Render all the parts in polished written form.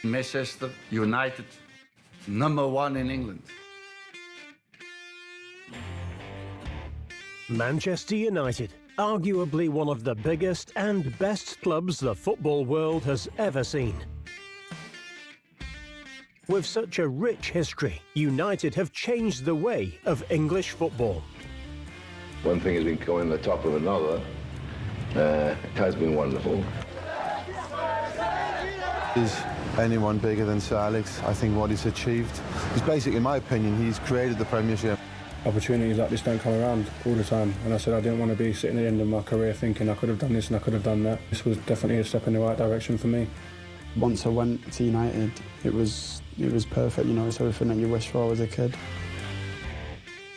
Manchester United, #1 in England. Manchester United, arguably one of the biggest and best clubs the football world has ever seen. With such a rich history, United have changed the way of English football. One thing has been going on the top of another. It has been wonderful. Is anyone bigger than Sir Alex? I think what he's achieved is basically, in my opinion, he's created the Premiership. Opportunities like this don't come around all the time, and I said I didn't want to be sitting at the end of my career thinking I could have done this and I could have done that. This was definitely a step in the right direction for me. Once I went to United, it was perfect, you know, it's everything that you wish for as a kid.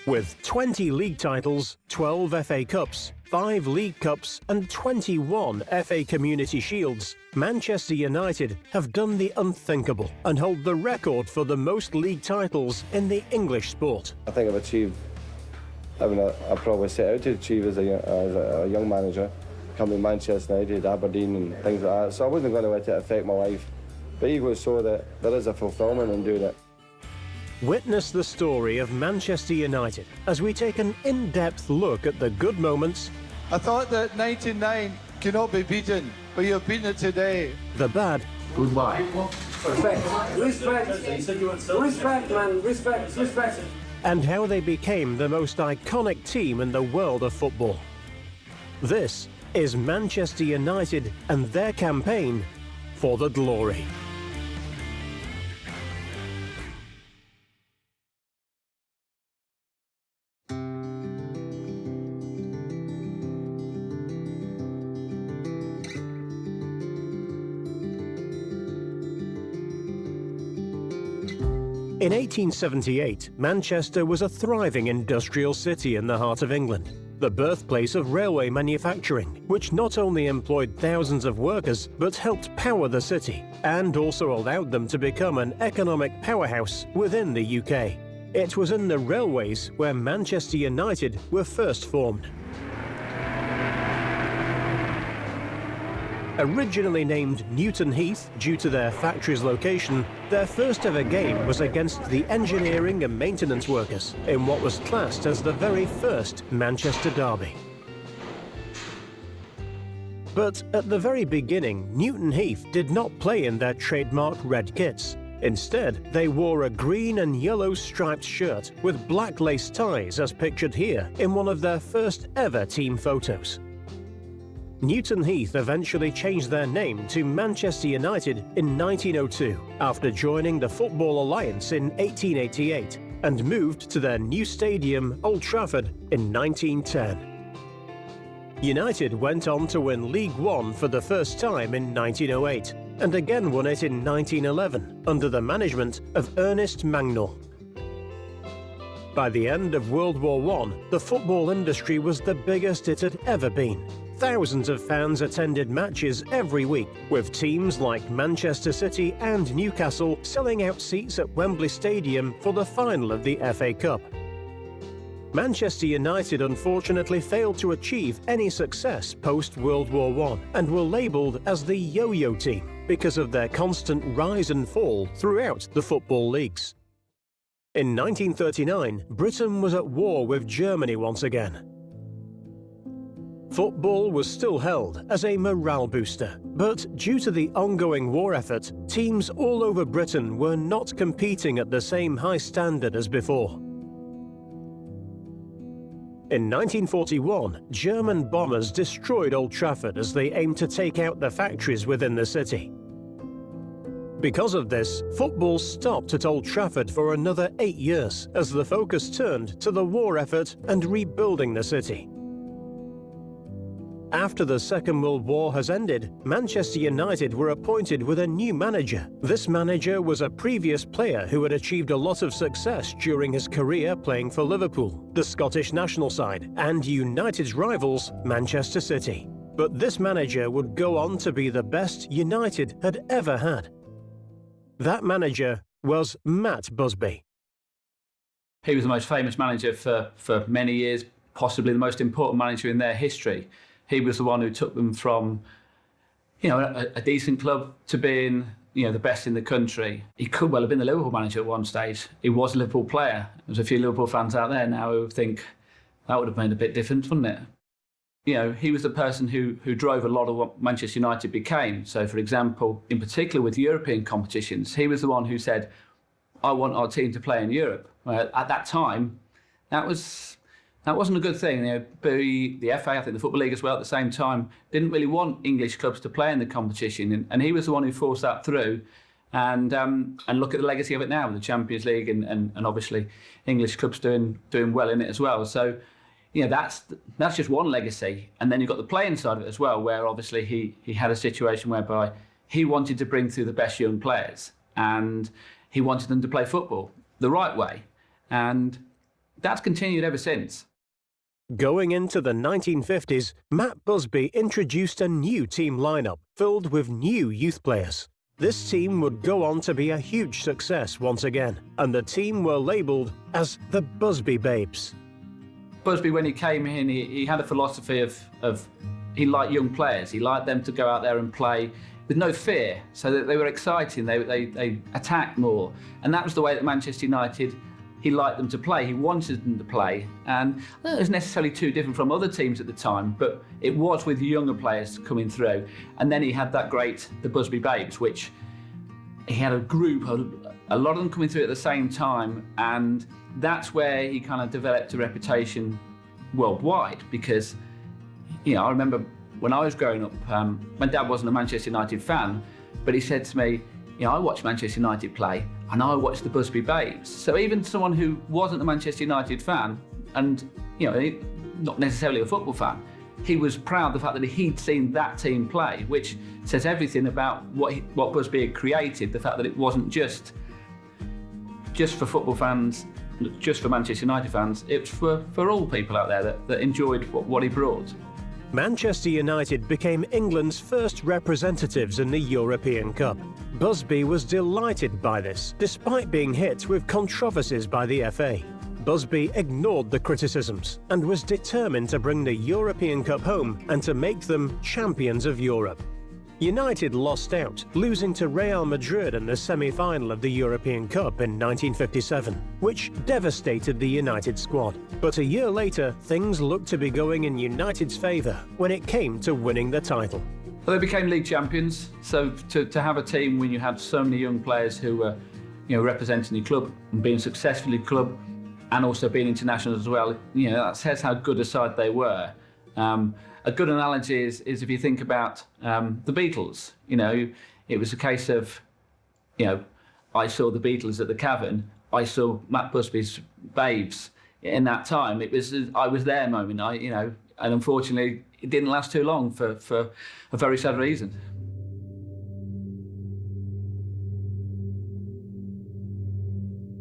With 20 league titles, 12 FA Cups, 5 League Cups and 21 FA Community Shields, Manchester United have done the unthinkable and hold the record for the most league titles in the English sport. I think I've achieved everything I probably set out to achieve as a young manager, coming to Manchester United, Aberdeen and things like that. So I wasn't going to let it affect my life, but equally so that there is a fulfilment in doing it. Witness the story of Manchester United as we take an in-depth look at the good moments. I thought that 99 cannot be beaten, but you've beaten it today. The bad. Goodbye. Respect, man. Respect. And how they became the most iconic team in the world of football. This is Manchester United and their campaign for the glory. In 1878, Manchester was a thriving industrial city in the heart of England, the birthplace of railway manufacturing, which not only employed thousands of workers, but helped power the city, and also allowed them to become an economic powerhouse within the UK. It was in the railways where Manchester United were first formed. Originally named Newton Heath due to their factory's location, their first ever game was against the engineering and maintenance workers in what was classed as the very first Manchester derby. But at the very beginning, Newton Heath did not play in their trademark red kits. Instead, they wore a green and yellow striped shirt with black lace ties as pictured here in one of their first ever team photos. Newton Heath eventually changed their name to Manchester United in 1902 after joining the Football Alliance in 1888 and moved to their new stadium, Old Trafford, in 1910. United went on to win League One for the first time in 1908 and again won it in 1911 under the management of Ernest Magnall. By the end of World War I, the football industry was the biggest it had ever been. Thousands of fans attended matches every week, with teams like Manchester City and Newcastle selling out seats at Wembley Stadium for the final of the FA Cup. Manchester United unfortunately failed to achieve any success post-World War I and were labelled as the yo-yo team because of their constant rise and fall throughout the football leagues. In 1939, Britain was at war with Germany once again. Football was still held as a morale booster, but due to the ongoing war effort, teams all over Britain were not competing at the same high standard as before. In 1941, German bombers destroyed Old Trafford as they aimed to take out the factories within the city. Because of this, football stopped at Old Trafford for another 8 years as the focus turned to the war effort and rebuilding the city. After the Second World War has ended, Manchester United were appointed with a new manager. This manager was a previous player who had achieved a lot of success during his career playing for Liverpool, the Scottish national side, and United's rivals, Manchester City. But this manager would go on to be the best United had ever had. That manager was Matt Busby. He was the most famous manager for many years, possibly the most important manager in their history. He was the one who took them from, a decent club to being, the best in the country. He could well have been the Liverpool manager at one stage. He was a Liverpool player. There's a few Liverpool fans out there now who think that would have made a bit different, wouldn't it? He was the person who drove a lot of what Manchester United became. So, for example, in particular with European competitions, he was the one who said, I want our team to play in Europe. At that time, that wasn't a good thing. The FA, I think the Football League as well at the same time, didn't really want English clubs to play in the competition. And he was the one who forced that through. And look at the legacy of it now with the Champions League and obviously English clubs doing well in it as well. So, that's just one legacy. And then you've got the playing side of it as well, where obviously he had a situation whereby he wanted to bring through the best young players and he wanted them to play football the right way. And that's continued ever since. Going into the 1950s, Matt Busby introduced a new team lineup filled with new youth players. This team would go on to be a huge success once again, and the team were labelled as the Busby Babes. Busby, when he came in, he had a philosophy of he liked young players. He liked them to go out there and play with no fear, so that they were exciting, they attacked more. And that was the way that Manchester United, he liked them to play, he wanted them to play. And I don't know it was necessarily too different from other teams at the time, but it was with younger players coming through. And then he had the Busby Babes, which he had a group, a lot of them coming through at the same time, and that's where he kind of developed a reputation worldwide. Because, I remember when I was growing up, my dad wasn't a Manchester United fan, but he said to me, I watched Manchester United play and I watched the Busby Babes. So even someone who wasn't a Manchester United fan and, not necessarily a football fan, he was proud of the fact that he'd seen that team play, which says everything about what Busby had created, the fact that it wasn't just for football fans, just for Manchester United fans, it's for all people out there that enjoyed what he brought. Manchester United became England's first representatives in the European Cup. Busby was delighted by this, despite being hit with controversies by the FA. Busby ignored the criticisms and was determined to bring the European Cup home and to make them champions of Europe. United lost out, losing to Real Madrid in the semi-final of the European Cup in 1957, which devastated the United squad. But a year later, things looked to be going in United's favour when it came to winning the title. Well, they became league champions, so to have a team when you had so many young players who were representing your club and being successful in your club and also being international as well, that says how good a side they were. A good analogy is if you think about the Beatles. It was a case of, I saw the Beatles at the Cavern, I saw Matt Busby's Babes. In that time, it was I was there moment. And unfortunately, it didn't last too long for a very sad reason.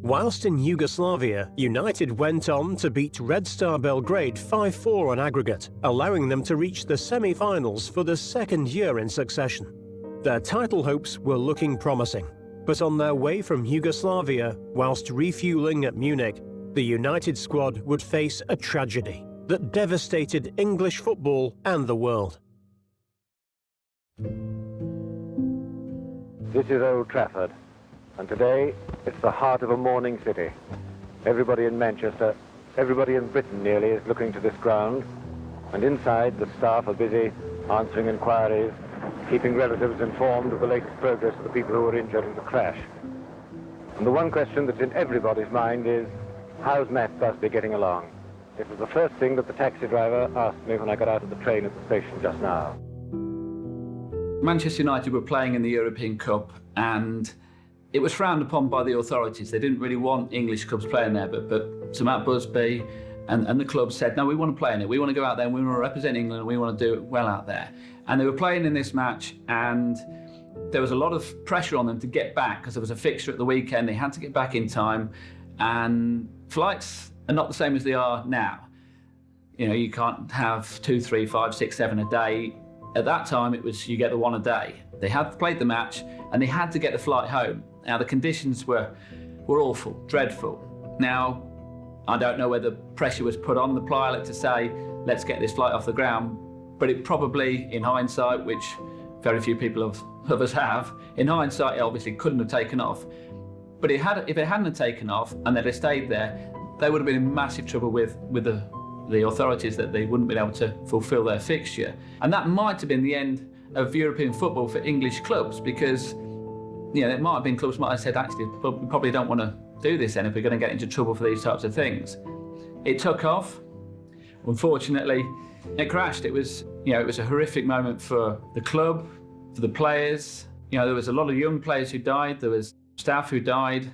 Whilst in Yugoslavia, United went on to beat Red Star Belgrade 5-4 on aggregate, allowing them to reach the semi-finals for the second year in succession. Their title hopes were looking promising, but on their way from Yugoslavia, whilst refuelling at Munich, the United squad would face a tragedy that devastated English football and the world. This is Old Trafford. And today, it's the heart of a mourning city. Everybody in Manchester, everybody in Britain nearly, is looking to this ground. And inside, the staff are busy answering inquiries, keeping relatives informed of the latest progress of the people who were injured in the crash. And the one question that's in everybody's mind is, how's Matt Busby getting along? It was the first thing that the taxi driver asked me when I got out of the train at the station just now. Manchester United were playing in the European Cup, and it was frowned upon by the authorities. They didn't really want English clubs playing there, but Sir Matt Busby and the club said, no, we want to play in it. We want to go out there and we want to represent England and we want to do it well out there. And they were playing in this match, and there was a lot of pressure on them to get back because there was a fixture at the weekend. They had to get back in time, and flights are not the same as they are now. You can't have 2, 3, 5, 6, 7 a day. At that time, it was you get the one a day. They had played the match and they had to get the flight home. Now, the conditions were awful, dreadful. Now, I don't know whether pressure was put on the pilot to say, let's get this flight off the ground, but it probably, in hindsight, which very few people of us have. In hindsight, it obviously couldn't have taken off. But if it hadn't taken off and they'd have stayed there, they would have been in massive trouble with the authorities, that they wouldn't be able to fulfil their fixture. And that might have been the end of European football for English clubs, because it might have been clubs might have said, actually, we probably don't want to do this then if we're going to get into trouble for these types of things. It took off. Unfortunately, it crashed. It was a horrific moment for the club, for the players. There was a lot of young players who died. There was staff who died.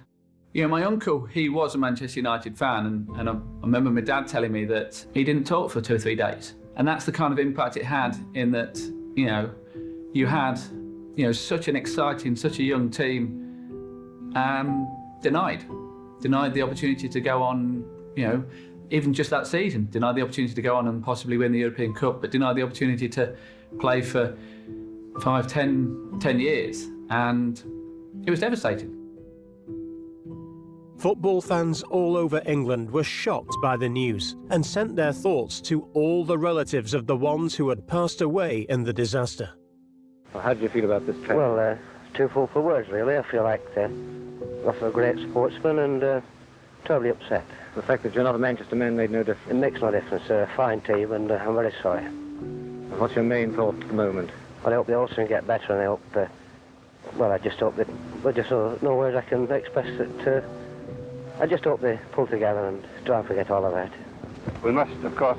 My uncle, he was a Manchester United fan, and I remember my dad telling me that he didn't talk for 2 or 3 days. And that's the kind of impact it had, in that, you had, such an exciting, such a young team, denied the opportunity to go on, even just that season, denied the opportunity to go on and possibly win the European Cup, but denied the opportunity to play for 5, 10 years. And it was devastating. Football fans all over England were shocked by the news and sent their thoughts to all the relatives of the ones who had passed away in the disaster. How do you feel about this tragedy? Well, too full for words, really. I feel like lost a great sportsman and totally upset. The fact that you're not a Manchester man made no difference? It makes no difference. A fine team, and I'm very sorry. And what's your main thought at the moment? Well, I hope they all soon get better, and I hope, I just hope that, just no words I can express it. I just hope they pull together and try and forget all of that. We must, of course,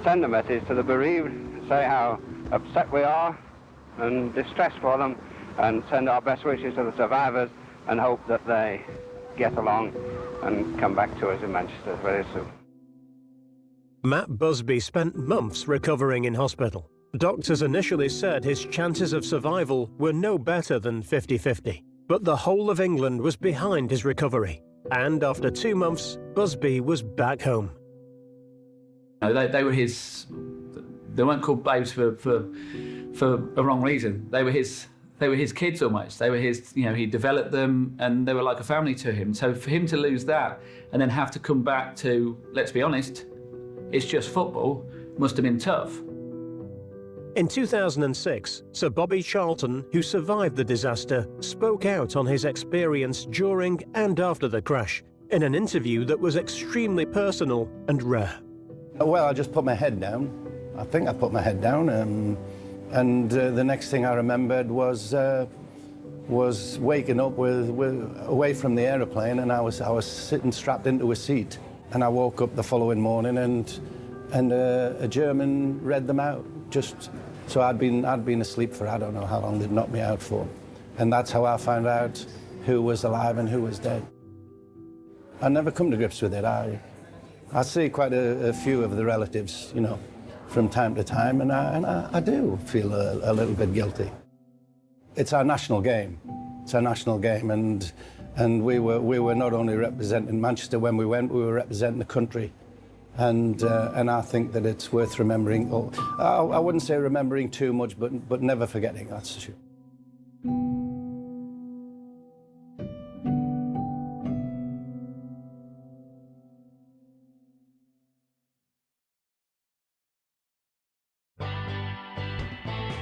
send a message to the bereaved, say how upset we are and distressed for them, and send our best wishes to the survivors, and hope that they get along and come back to us in Manchester very soon. Matt Busby spent months recovering in hospital. Doctors initially said his chances of survival were no better than 50-50, but the whole of England was behind his recovery. And after 2 months, Busby was back home. They were his. They weren't called babes for a wrong reason. They were his kids almost. They were his. He developed them, and they were like a family to him. So for him to lose that and then have to come back to, let's be honest, it's just football, must have been tough. In 2006, Sir Bobby Charlton, who survived the disaster, spoke out on his experience during and after the crash in an interview that was extremely personal and rare. Well, I just put my head down. I think I put my head down, and the next thing I remembered was waking up away from the aeroplane, and I was sitting strapped into a seat, and I woke up the following morning, and a German read them out. So I'd been asleep for I don't know how long they'd knocked me out for, and that's how I found out who was alive and who was dead. I never come to grips with it. I see quite a few of the relatives, from time to time, and I do feel a little bit guilty. It's our national game. It's our national game, and we were not only representing Manchester when we went, we were representing the country. And I think that it's worth remembering. I wouldn't say remembering too much, but never forgetting, that's true.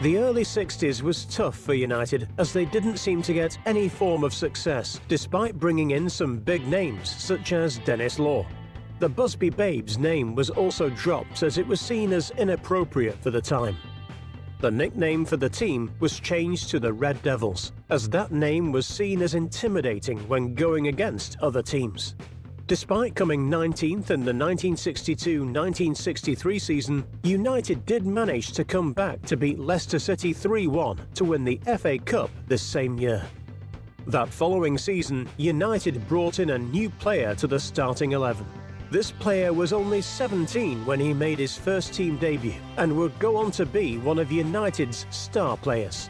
The early 60s was tough for United, as they didn't seem to get any form of success, despite bringing in some big names, such as Denis Law. The Busby Babes name was also dropped as it was seen as inappropriate for the time. The nickname for the team was changed to the Red Devils, as that name was seen as intimidating when going against other teams. Despite coming 19th in the 1962-1963 season, United did manage to come back to beat Leicester City 3-1 to win the FA Cup this same year. That following season, United brought in a new player to the starting 11. This player was only 17 when he made his first team debut and would go on to be one of United's star players.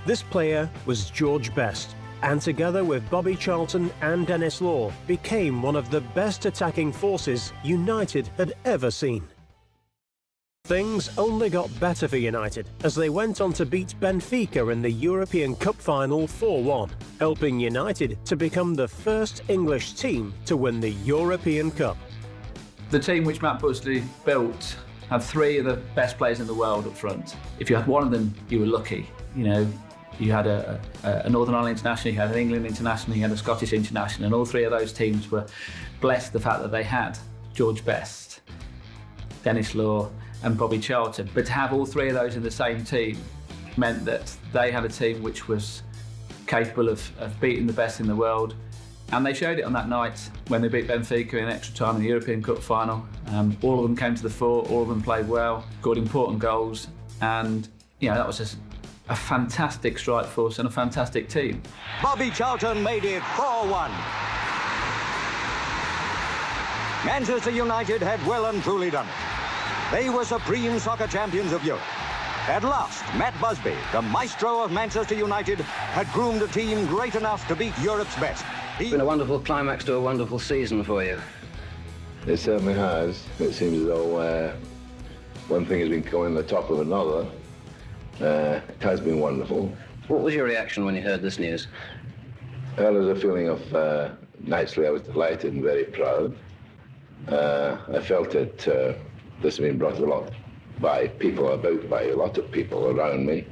This player was George Best, and together with Bobby Charlton and Denis Law, became one of the best attacking forces United had ever seen. Things only got better for United as they went on to beat Benfica in the European Cup final 4-1, helping United to become the first English team to win the European Cup. The team which Matt Busby built had three of the best players in the world up front. If you had one of them, you were lucky. You know, you had a Northern Ireland international, you had an England international, you had a Scottish international, and all three of those teams were blessed the fact that they had George Best, Dennis Law and Bobby Charlton. But to have all three of those in the same team meant that they had a team which was capable of beating the best in the world. And they showed it on that night when they beat Benfica in extra time in the European Cup final. All of them came to the fore, all of them played well, scored important goals, and you know, that was just a fantastic strike force and a fantastic team. Bobby Charlton made it 4-1. Manchester United had well and truly done it. They were supreme soccer champions of Europe. At last, Matt Busby, the maestro of Manchester United, had groomed a team great enough to beat Europe's best. It's been a wonderful climax to a wonderful season for you. It certainly has. It seems as though one thing has been going on the top of another. It has been wonderful. What was your reaction when you heard this news? Well, there was a feeling of, naturally I was delighted and very proud. I felt that this has been brought about by a lot of people around me,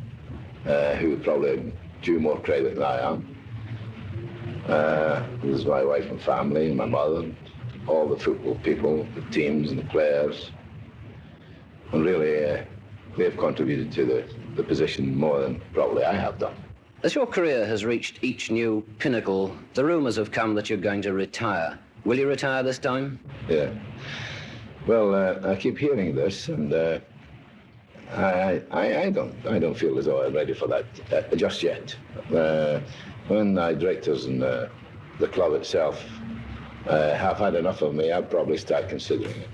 who probably due more credit than I am. This is my wife and family, my mother, all the football people, the teams and the players. And really, they've contributed to the position more than probably I have done. As your career has reached each new pinnacle, the rumours have come that you're going to retire. Will you retire this time? Yeah. Well, I keep hearing this, and I don't feel as though I'm ready for that just yet. When the directors and the club itself have had enough of me, I'll probably start considering it.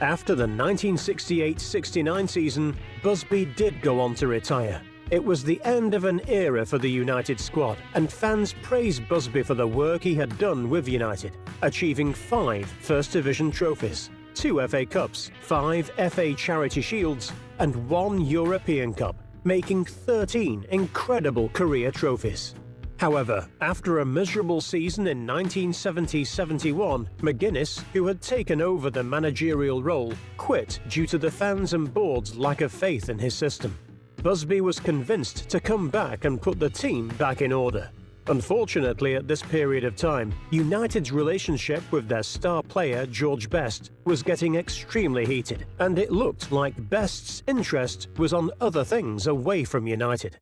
After the 1968-69 season, Busby did go on to retire. It was the end of an era for the United squad, and fans praised Busby for the work he had done with United, achieving 5 First Division trophies, 2 FA Cups, 5 FA Charity Shields, and 1 European Cup, making 13 incredible career trophies. However, after a miserable season in 1970-71, McGuinness, who had taken over the managerial role, quit due to the fans and board's lack of faith in his system. Busby was convinced to come back and put the team back in order. Unfortunately, at this period of time, United's relationship with their star player George Best was getting extremely heated, and it looked like Best's interest was on other things away from United.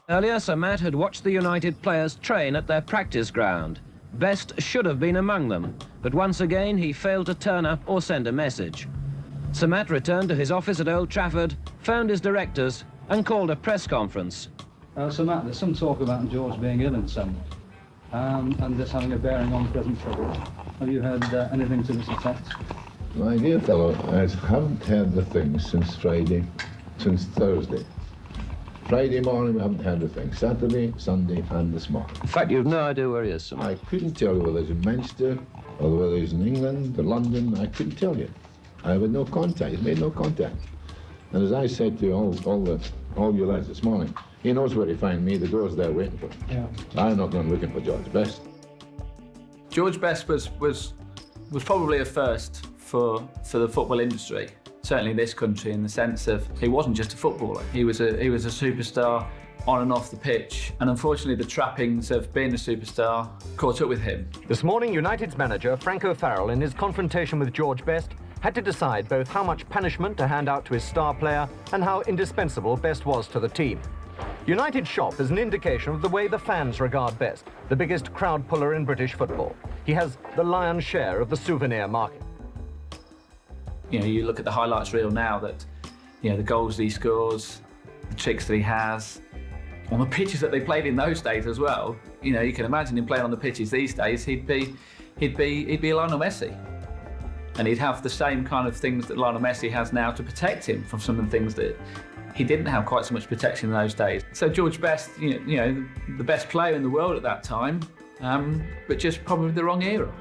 Earlier, Sir Matt had watched the United players train at their practice ground. Best should have been among them, but once again he failed to turn up or send a message. Sir Matt returned to his office at Old Trafford, phoned his directors and called a press conference. So Matt, there's some talk about George being ill in some, and this having a bearing on present troubles. Have you heard anything to this effect? My dear fellow, I haven't heard the thing since Thursday. Friday morning we haven't heard a thing. Saturday, Sunday and this morning. In fact, you've no idea where he is, Sir Matt. I couldn't tell you whether he's in Manchester or whether he's in England or London. I couldn't tell you. I had no contact. He's made no contact. And as I said to all you lads this morning, he knows where to find me. The door's there waiting for him. Yeah. I'm not going looking for George Best. George Best was probably a first for the football industry. Certainly in this country, in the sense of he wasn't just a footballer. He was a superstar on and off the pitch, and unfortunately the trappings of being a superstar caught up with him. This morning, United's manager Frank O'Farrell, in his confrontation with George Best, had to decide both how much punishment to hand out to his star player and how indispensable Best was to the team. United's shop is an indication of the way the fans regard Best, the biggest crowd puller in British football. He has the lion's share of the souvenir market. You know, you look at the highlights reel now, that, you know, the goals that he scores, the tricks that he has, on the pitches that they played in those days as well. You know, you can imagine him playing on the pitches these days. He'd be Lionel Messi, and he'd have the same kind of things that Lionel Messi has now to protect him from some of the things that he didn't have quite so much protection in those days. So George Best, you know, the best player in the world at that time, but just probably the wrong era.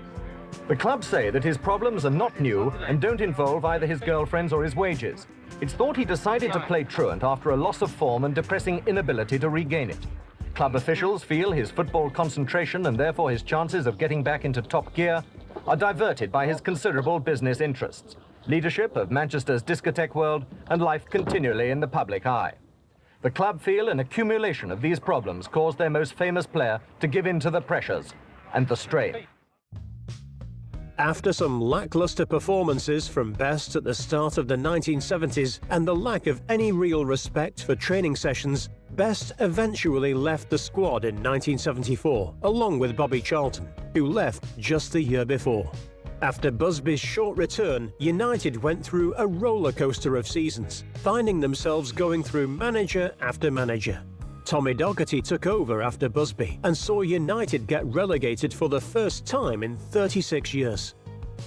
The club say that his problems are not new and don't involve either his girlfriends or his wages. It's thought he decided to play truant after a loss of form and depressing inability to regain it. Club officials feel his football concentration and therefore his chances of getting back into top gear are diverted by his considerable business interests, leadership of Manchester's discotheque world, and life continually in the public eye. The club feel an accumulation of these problems caused their most famous player to give in to the pressures and the strain. After some lacklustre performances from Best at the start of the 1970s and the lack of any real respect for training sessions, Best eventually left the squad in 1974, along with Bobby Charlton, who left just the year before. After Busby's short return, United went through a roller coaster of seasons, finding themselves going through manager after manager. Tommy Docherty took over after Busby and saw United get relegated for the first time in 36 years.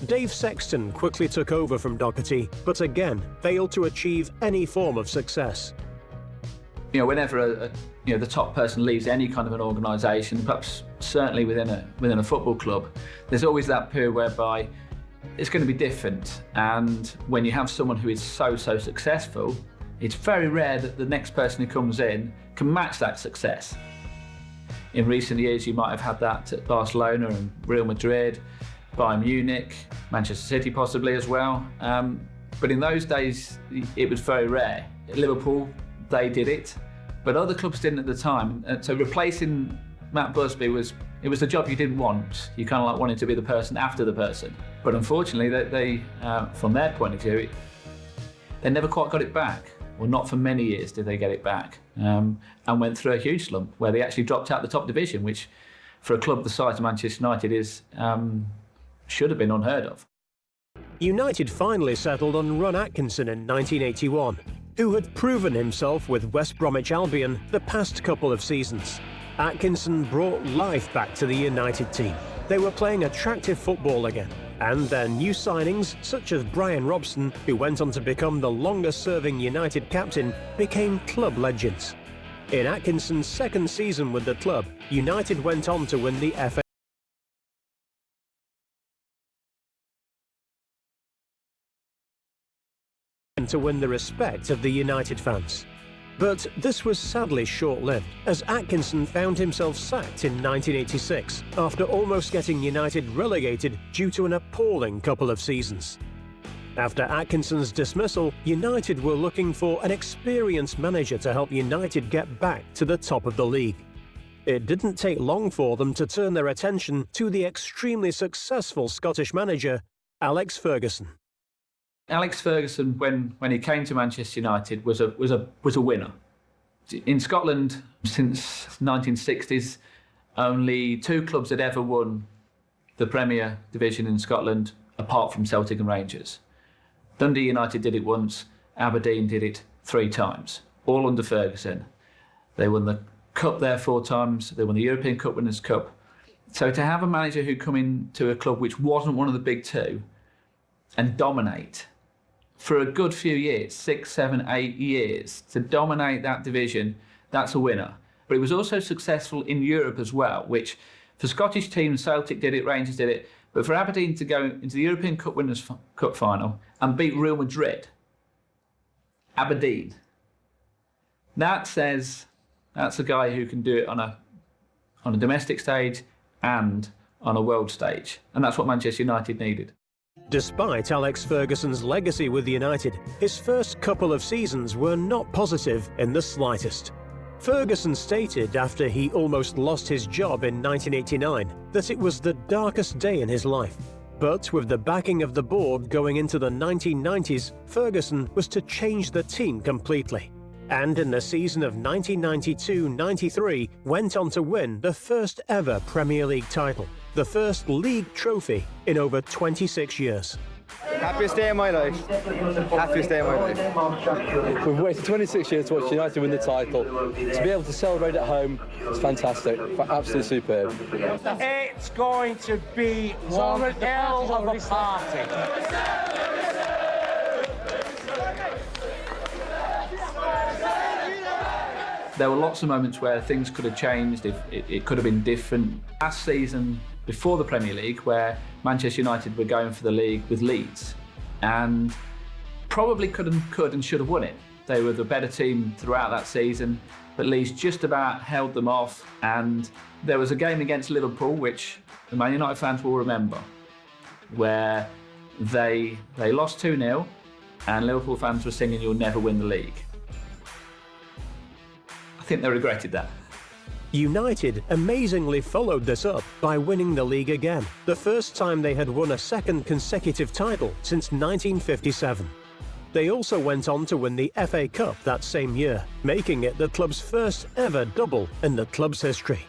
Dave Sexton quickly took over from Docherty, but again failed to achieve any form of success. You know, whenever the top person leaves any kind of an organisation, perhaps certainly within a football club, there's always that period whereby it's going to be different. And when you have someone who is so successful, it's very rare that the next person who comes in can match that success. In recent years, you might have had that at Barcelona and Real Madrid, Bayern Munich, Manchester City possibly as well. But in those days, it was very rare. At Liverpool, they did it, but other clubs didn't at the time. And so replacing Matt Busby was the job you didn't want. You kind of like wanted to be the person after the person. But unfortunately, they from their point of view, they never quite got it back. Well, not for many years did they get it back, and went through a huge slump where they actually dropped out the top division, which for a club the size of Manchester United is should have been unheard of. United finally settled on Ron Atkinson in 1981, who had proven himself with West Bromwich Albion the past couple of seasons. Atkinson brought life back to the United team. They were playing attractive football again, and their new signings, such as Brian Robson, who went on to become the longest-serving United captain, became club legends. In Atkinson's second season with the club, United went on to win the FA and to win the respect of the United fans. But this was sadly short-lived, as Atkinson found himself sacked in 1986 after almost getting United relegated due to an appalling couple of seasons. After Atkinson's dismissal, United were looking for an experienced manager to help United get back to the top of the league. It didn't take long for them to turn their attention to the extremely successful Scottish manager, Alex Ferguson. Alex Ferguson, when he came to Manchester United, was a winner. In Scotland, since 1960s, only 2 clubs had ever won the Premier Division in Scotland, apart from Celtic and Rangers. Dundee United did it once, Aberdeen did it 3 times, all under Ferguson. They won the Cup there 4 times, they won the European Cup Winners' Cup. So to have a manager who come into a club which wasn't one of the big 2 and dominate for a good few years, 6, 7, 8 years, to dominate that division, that's a winner. But he was also successful in Europe as well, which for Scottish teams, Celtic did it, Rangers did it, but for Aberdeen to go into the European Cup Winners' Cup final and beat Real Madrid, Aberdeen, that says that's a guy who can do it on a domestic stage and on a world stage. And that's what Manchester United needed. Despite Alex Ferguson's legacy with United, his first couple of seasons were not positive in the slightest. Ferguson stated after he almost lost his job in 1989 that it was the darkest day in his life. But with the backing of the board going into the 1990s, Ferguson was to change the team completely. And in the season of 1992-93 went on to win the first ever Premier League title, the first league trophy in over 26 years. Happiest day of my life. Happiest day of my life. We've waited 26 years to watch United win the title. To be able to celebrate at home is fantastic. Absolutely superb. It's going to be one hell of a party. There were lots of moments where things could have changed, if it could have been different. Last season, before the Premier League, where Manchester United were going for the league with Leeds, and probably could and should have won it. They were the better team throughout that season, but Leeds just about held them off, and there was a game against Liverpool, which the Man United fans will remember. where they lost 2-0 and Liverpool fans were singing "You'll never win the league." I think they regretted that. United amazingly followed this up by winning the league again, the first time they had won a second consecutive title since 1957. They also went on to win the FA Cup that same year, making it the club's first ever double in the club's history.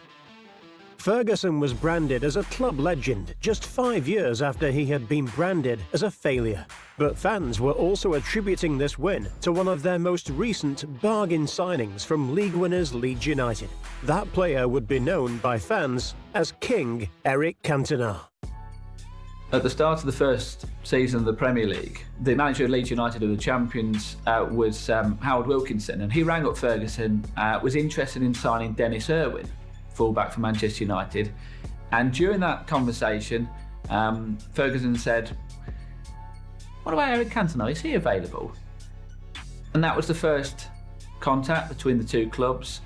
Ferguson was branded as a club legend just 5 years after he had been branded as a failure. But fans were also attributing this win to one of their most recent bargain signings from league winners Leeds United. That player would be known by fans as King Eric Cantona. At the start of the first season of the Premier League, the manager of Leeds United, who were the champions, was Howard Wilkinson, and he rang up Ferguson, was interested in signing Dennis Irwin, fullback for Manchester United. And during that conversation, Ferguson said, "What about Eric Cantona? Is he available?" And that was the first contact between the two clubs,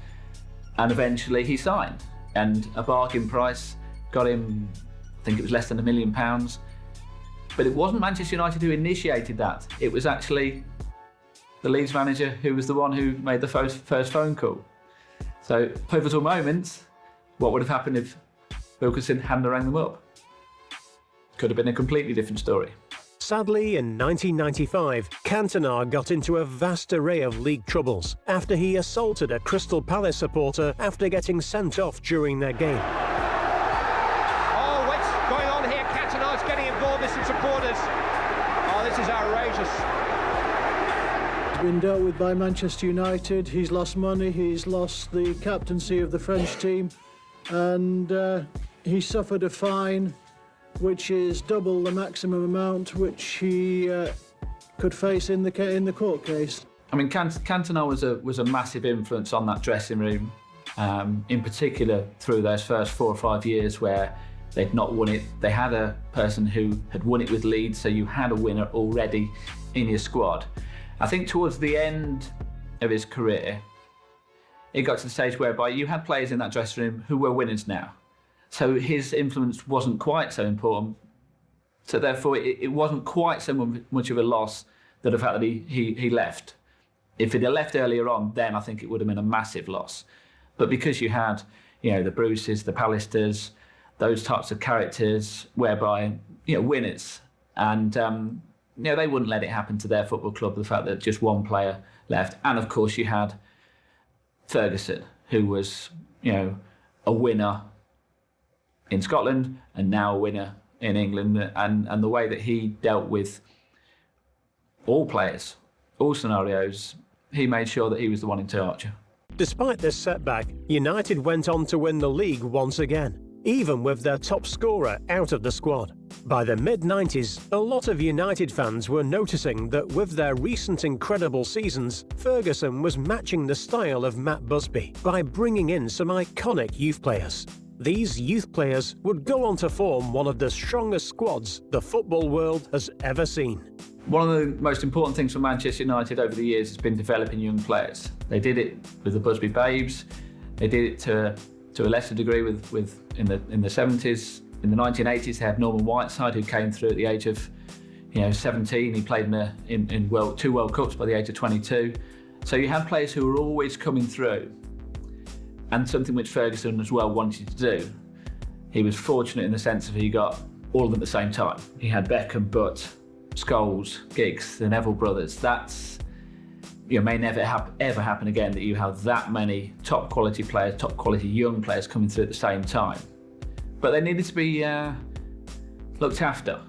and eventually he signed. And a bargain price got him, I think it was less than £1 million. But it wasn't Manchester United who initiated that. It was actually the Leeds manager who was the one who made the first phone call. So, pivotal moments. What would have happened if Wilkinson hadn't rang them up? Could have been a completely different story. Sadly, in 1995, Cantona got into a vast array of league troubles after he assaulted a Crystal Palace supporter after getting sent off during their game. Oh, what's going on here? Cantona's getting involved with some supporters. Oh, this is outrageous. He's been dealt with by Manchester United. He's lost money. He's lost the captaincy of the French team. And he suffered a fine which is double the maximum amount which he could face in the court case. I mean, Cantona was a massive influence on that dressing room, in particular through those first 4 or 5 years where they'd not won it. They had a person who had won it with Leeds, so you had a winner already in your squad. I think towards the end of his career, it got to the stage whereby you had players in that dressing room who were winners now. So his influence wasn't quite so important. So therefore, it wasn't quite so much of a loss that the fact that he left. If he'd have left earlier on, then I think it would have been a massive loss. But because you had, the Bruces, the Pallisters, those types of characters, whereby, winners, and they wouldn't let it happen to their football club. The fact that just one player left, and of course you had Ferguson, who was, a winner in Scotland and now a winner in England, and the way that he dealt with all players, all scenarios, he made sure that he was the one in charge. Despite this setback, United went on to win the league once again, even with their top scorer out of the squad. By the mid-90s, a lot of United fans were noticing that with their recent incredible seasons, Ferguson was matching the style of Matt Busby by bringing in some iconic youth players. These youth players would go on to form one of the strongest squads the football world has ever seen. One of the most important things for Manchester United over the years has been developing young players. They did it with the Busby Babes. They did it to a lesser degree in the 70s. In the 1980s, they had Norman Whiteside, who came through at the age of 17. He played in 2 World Cups by the age of 22. So you had players who were always coming through. And something which Ferguson as well wanted to do. He was fortunate in the sense that he got all of them at the same time. He had Beckham, Butt, Scholes, Giggs, the Neville brothers. That's may never ever happen again, that you have that many top quality players, top quality young players coming through at the same time. But they needed to be looked after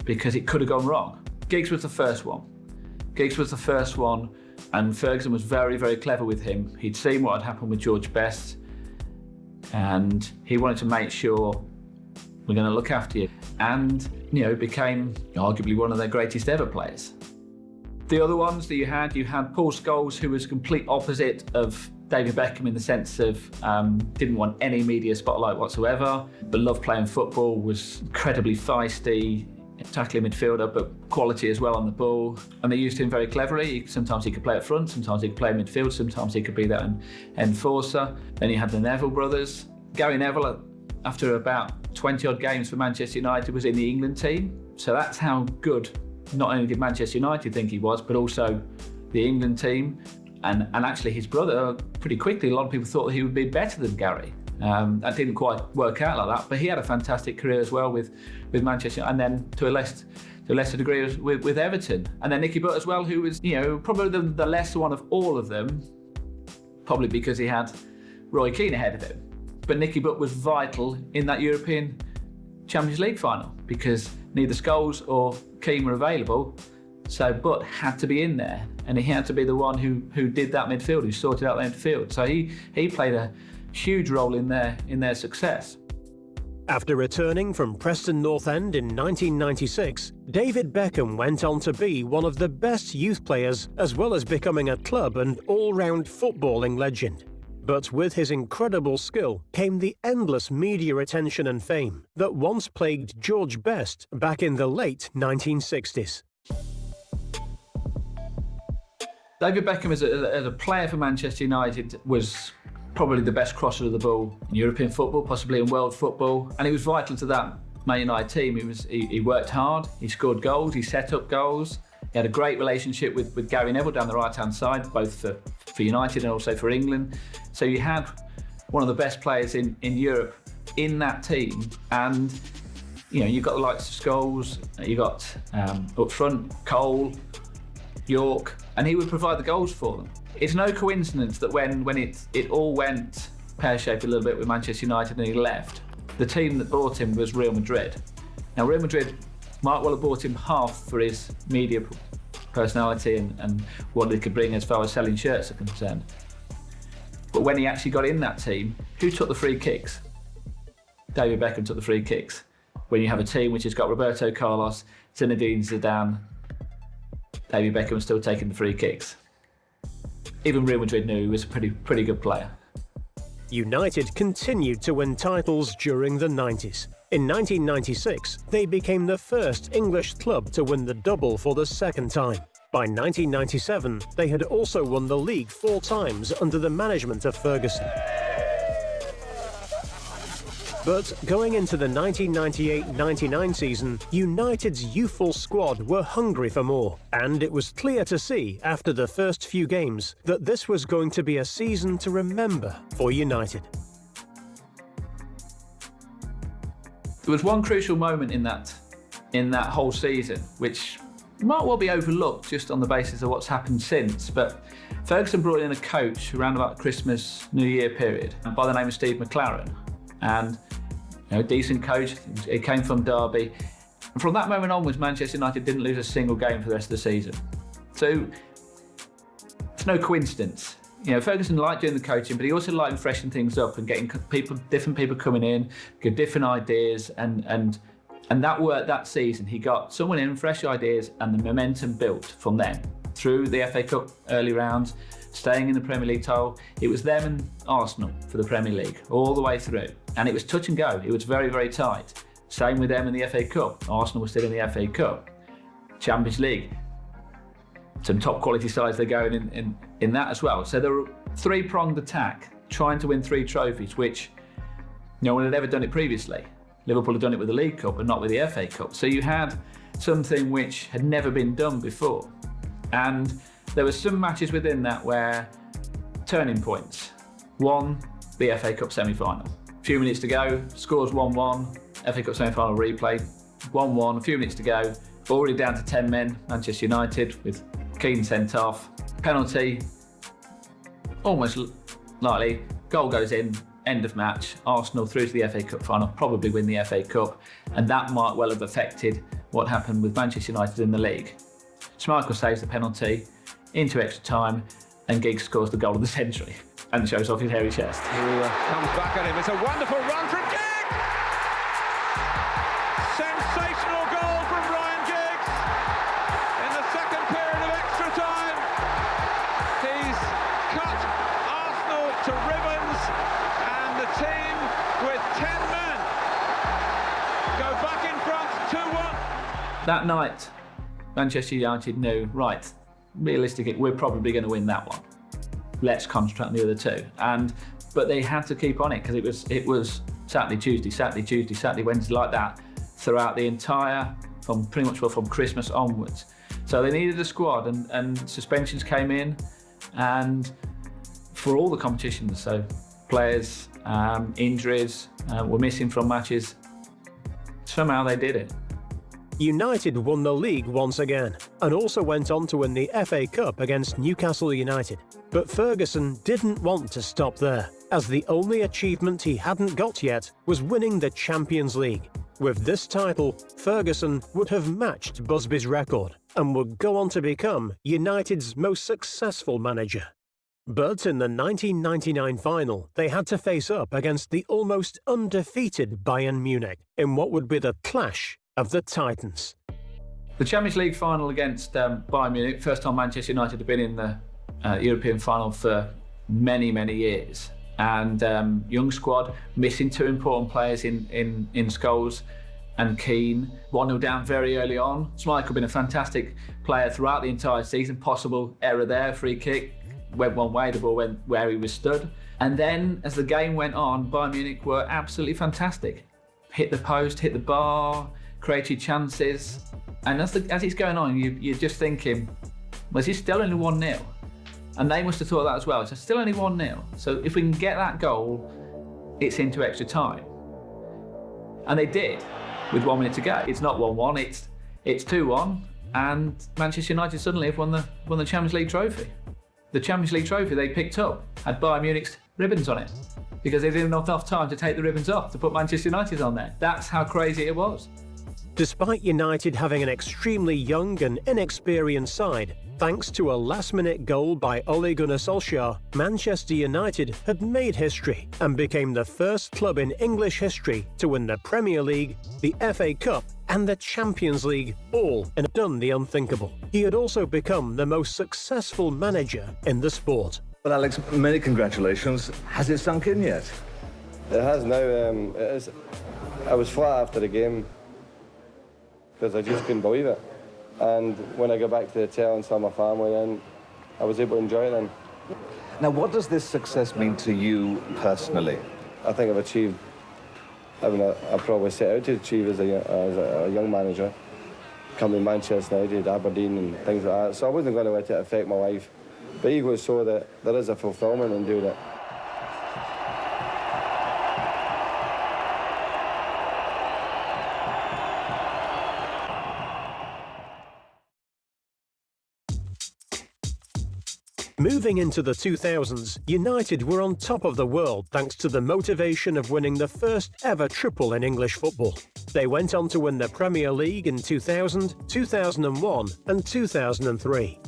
because it could have gone wrong. Giggs was the first one. And Ferguson was very, very clever with him. He'd seen what had happened with George Best, and he wanted to make sure we're going to look after you. And, became arguably one of their greatest ever players. The other ones that you had Paul Scholes, who was complete opposite of David Beckham in the sense of didn't want any media spotlight whatsoever, but loved playing football, was incredibly feisty, tackling midfielder, but quality as well on the ball. And they used him very cleverly. Sometimes he could play up front, sometimes he could play midfield, sometimes he could be that enforcer. Then you had the Neville brothers. Gary Neville, after about 20 odd games for Manchester United, was in the England team. So that's how good not only did Manchester United think he was, but also the England team. And actually his brother, pretty quickly, a lot of people thought that he would be better than Gary. That didn't quite work out like that, but he had a fantastic career as well with Manchester, and then to a lesser degree with Everton. And then Nicky Butt as well, who was, probably the lesser one of all of them, probably because he had Roy Keane ahead of him. But Nicky Butt was vital in that European Champions League final because neither Scholes or Keane were available, so Butt had to be in there, and he had to be the one who did that midfield, who sorted out the midfield. So he played a huge role in their success. After returning from Preston North End in 1996, David Beckham went on to be one of the best youth players, as well as becoming a club and all-round footballing legend. But with his incredible skill came the endless media attention and fame that once plagued George Best back in the late 1960s. David Beckham as a player for Manchester United was probably the best crosser of the ball in European football, possibly in world football, and he was vital to that Man United team. He worked hard, he scored goals, he set up goals. He had a great relationship with Gary Neville down the right-hand side, both for United and also for England. So you had one of the best players in Europe in that team, and you've got the likes of Scholes, you got up front Cole, York, and he would provide the goals for them. It's no coincidence that when it all went pear-shaped a little bit with Manchester United and he left, the team that bought him was Real Madrid. Now Real Madrid might well have bought him half for his media personality and what he could bring as far as selling shirts are concerned. But when he actually got in that team, who took the free kicks? David Beckham took the free kicks. When you have a team which has got Roberto Carlos, Zinedine Zidane, David Beckham was still taking the free kicks. Even Real Madrid knew he was a pretty good player. United continued to win titles during the 90s. In 1996, they became the first English club to win the double for the second time. By 1997, they had also won the league 4 times under the management of Ferguson. But going into the 1998-99 season, United's youthful squad were hungry for more, and it was clear to see after the first few games that this was going to be a season to remember for United. There was one crucial moment in that whole season, which might well be overlooked just on the basis of what's happened since, but Ferguson brought in a coach around about the Christmas, New Year period by the name of Steve McLaren. And decent coach, he came from Derby. And from that moment onwards, Manchester United didn't lose a single game for the rest of the season. So it's no coincidence. Ferguson liked doing the coaching, but he also liked freshening things up and getting different people coming in, get different ideas, and that worked that season. He got someone in, fresh ideas, and the momentum built from then through the FA Cup early rounds, staying in the Premier League title. It was them and Arsenal for the Premier League all the way through, and it was touch and go. It was very, very tight. Same with them in the FA Cup. Arsenal was still in the FA Cup. Champions League, some top quality sides they're going in that as well. So there were 3-pronged attack, trying to win 3 trophies, which no one had ever done it previously. Liverpool had done it with the League Cup, but not with the FA Cup. So you had something which had never been done before. And there were some matches within that where turning points. One, the FA Cup semi-final. A few minutes to go, scores 1-1, FA Cup semi-final replay, 1-1, a few minutes to go, already down to 10 men, Manchester United, with Keane sent off. Penalty, almost likely, goal goes in, end of match, Arsenal through to the FA Cup final, probably win the FA Cup, and that might well have affected what happened with Manchester United in the league. Schmeichel saves the penalty, into extra time, and Giggs scores the goal of the century and shows off his hairy chest. Comes back at him. It's a wonderful run from Giggs! Sensational goal from Ryan Giggs in the second period of extra time. He's cut Arsenal to ribbons, and the team with 10 men go back in front 2-1. That night, Manchester United knew, right, realistically, we're probably going to win that one. Let's concentrate on the other 2. But they had to keep on it because it was Saturday, Tuesday, Wednesday, like that, throughout the entire, from pretty much from Christmas onwards. So they needed a squad, and suspensions came in, and for all the competitions, so players, injuries, were missing from matches. Somehow they did it. United won the league once again, and also went on to win the FA Cup against Newcastle United. But Ferguson didn't want to stop there, as the only achievement he hadn't got yet was winning the Champions League. With this title, Ferguson would have matched Busby's record, and would go on to become United's most successful manager. But in the 1999 final, they had to face up against the almost undefeated Bayern Munich in what would be the clash of the Titans. The Champions League final against Bayern Munich, first time Manchester United have been in the European final for many, many years. And young squad, missing two important players in Scholes and Keane. 1-0 down very early on. Schmeichel had been a fantastic player throughout the entire season. Possible error there, free kick. Went one way, the ball went where he was stood. And then as the game went on, Bayern Munich were absolutely fantastic. Hit the post, hit the bar, created chances. And as it's going on, you're just thinking, was it still only 1-0? And they must have thought that as well. It's still only 1-0. So if we can get that goal, it's into extra time. And they did, with 1 minute to go. It's not 1-1, it's 2-1. And Manchester United suddenly have won the Champions League trophy. The Champions League trophy they picked up had Bayern Munich's ribbons on it, because they didn't have enough time to take the ribbons off to put Manchester United on there. That's how crazy it was. Despite United having an extremely young and inexperienced side, thanks to a last-minute goal by Ole Gunnar Solskjaer, Manchester United had made history and became the first club in English history to win the Premier League, the FA Cup and the Champions League, all and done the unthinkable. He had also become the most successful manager in the sport. Well, Alex, many congratulations. Has it sunk in yet? It has now. I was flat after the game because I just couldn't believe it. And when I got back to the hotel and saw my family, then I was able to enjoy it then. Now, what does this success mean to you personally? I think I've achieved everything I probably set out to achieve as a young manager, coming to Manchester United, Aberdeen and things like that. So I wasn't going to let it affect my life. But equally so that there is a fulfilment in doing it. Moving into the 2000s, United were on top of the world thanks to the motivation of winning the first ever triple in English football. They went on to win the Premier League in 2000, 2001 and 2003.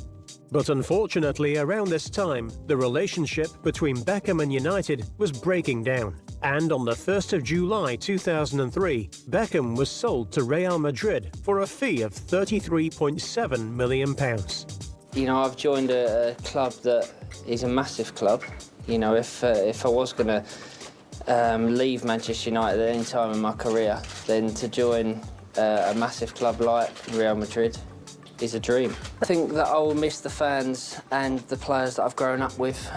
But unfortunately, around this time, the relationship between Beckham and United was breaking down. And on the 1st of July 2003, Beckham was sold to Real Madrid for a fee of £33.7 million. You know, I've joined a club that is a massive club. You know, if I was going to leave Manchester United at any time in my career, then to join a massive club like Real Madrid is a dream. I think that I will miss the fans and the players that I've grown up with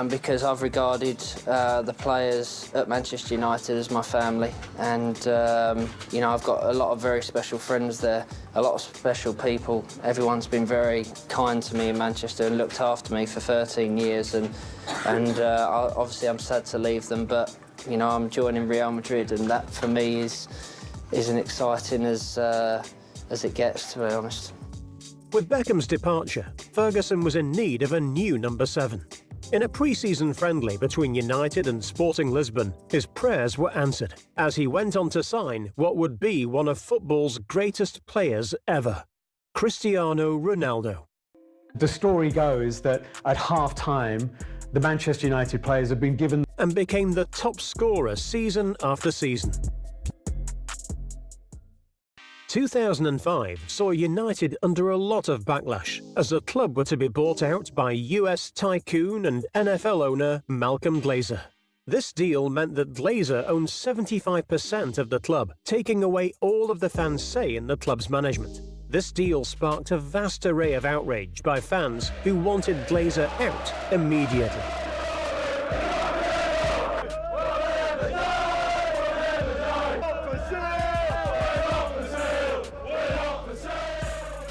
because I've regarded the players at Manchester United as my family, and you know, I've got a lot of very special friends there, a lot of special people. Everyone's been very kind to me in Manchester and looked after me for 13 years, and obviously I'm sad to leave them, but you know, I'm joining Real Madrid, and that for me is as exciting as it gets, to be honest. With Beckham's departure, Ferguson was in need of a new number 7. In a pre-season friendly between United and Sporting Lisbon, his prayers were answered, as he went on to sign what would be one of football's greatest players ever, Cristiano Ronaldo. The story goes that at half-time, the Manchester United players have been given and became the top scorer season after season. 2005 saw United under a lot of backlash, as the club were to be bought out by US tycoon and NFL owner Malcolm Glazer. This deal meant that Glazer owned 75% of the club, taking away all of the fans' say in the club's management. This deal sparked a vast array of outrage by fans who wanted Glazer out immediately.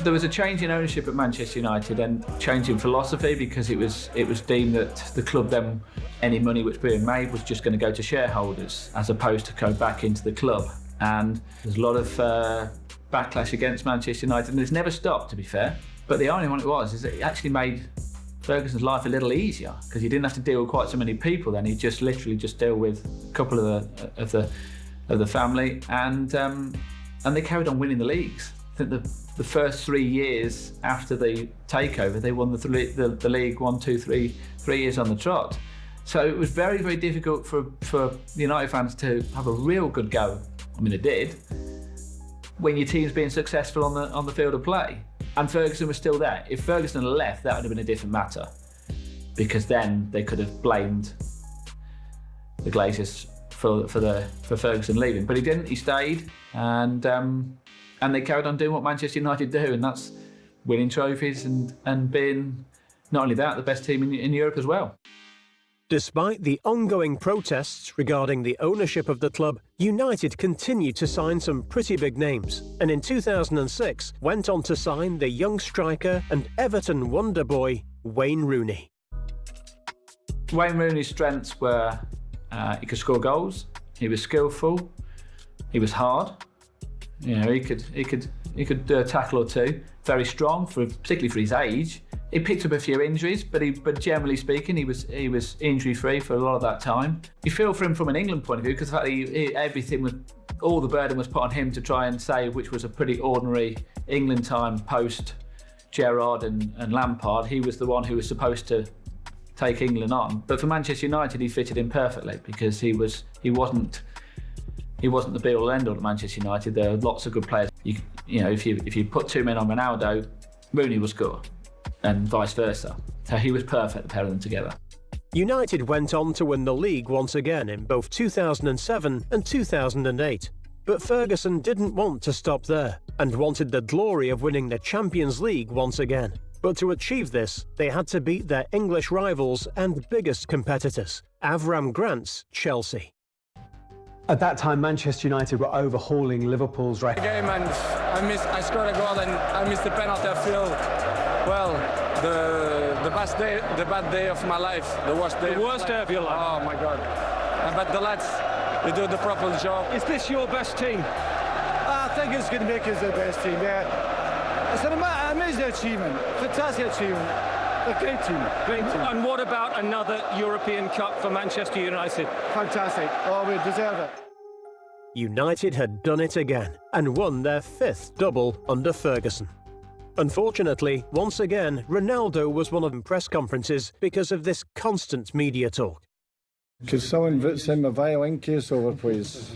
There was a change in ownership at Manchester United and change in philosophy, because it was deemed that the club then, any money which was being made was just going to go to shareholders as opposed to go back into the club. And there's a lot of backlash against Manchester United, and it's never stopped, to be fair. But the only one it was is that it actually made Ferguson's life a little easier, because he didn't have to deal with quite so many people then. He just literally just dealt with a couple of the family, and they carried on winning the leagues. I think the first 3 years after the takeover, they won the league 1, 2, 3 years on the trot. So it was very, very difficult for United fans to have a real good go. I mean, they did, when your team's being successful on the field of play. And Ferguson was still there. If Ferguson had left, that would have been a different matter, because then they could have blamed the Glazers for Ferguson leaving. But he didn't. He stayed, and they carried on doing what Manchester United do, and that's winning trophies and being, not only that, the best team in Europe as well. Despite the ongoing protests regarding the ownership of the club, United continued to sign some pretty big names, and in 2006 went on to sign the young striker and Everton wonder boy, Wayne Rooney. Wayne Rooney's strengths were he could score goals, he was skillful, he was hard. You know, he could do a tackle or two. Very strong, particularly for his age. He picked up a few injuries, but generally speaking, he was injury-free for a lot of that time. You feel for him from an England point of view, because the fact that all the burden was put on him to try and save, which was a pretty ordinary England time post Gerrard and Lampard. He was the one who was supposed to take England on. But for Manchester United, he fitted in perfectly, because he wasn't the be-all and end-all at Manchester United. There are lots of good players. You know, if you put two men on Ronaldo, Rooney will score, and vice versa. So he was perfect, the pair of them together. United went on to win the league once again in both 2007 and 2008. But Ferguson didn't want to stop there, and wanted the glory of winning the Champions League once again. But to achieve this, they had to beat their English rivals and biggest competitors, Avram Grant's Chelsea. At that time, Manchester United were overhauling Liverpool's record. Game, and I scored a goal, and I missed the penalty. I feel, well, the bad day of my life, the worst day. The worst day of your life. Oh my God! But the lads, they do the proper job. Is this your best team? I think it's going to make us the best team. Yeah, it's an amazing achievement, fantastic achievement. A great team, great team. And what about another European Cup for Manchester United? Fantastic. Oh, we deserve it. United had done it again and won their 5th double under Ferguson. Unfortunately, once again, Ronaldo was one of the press conferences because of this constant media talk. Could someone send my violin case over, please?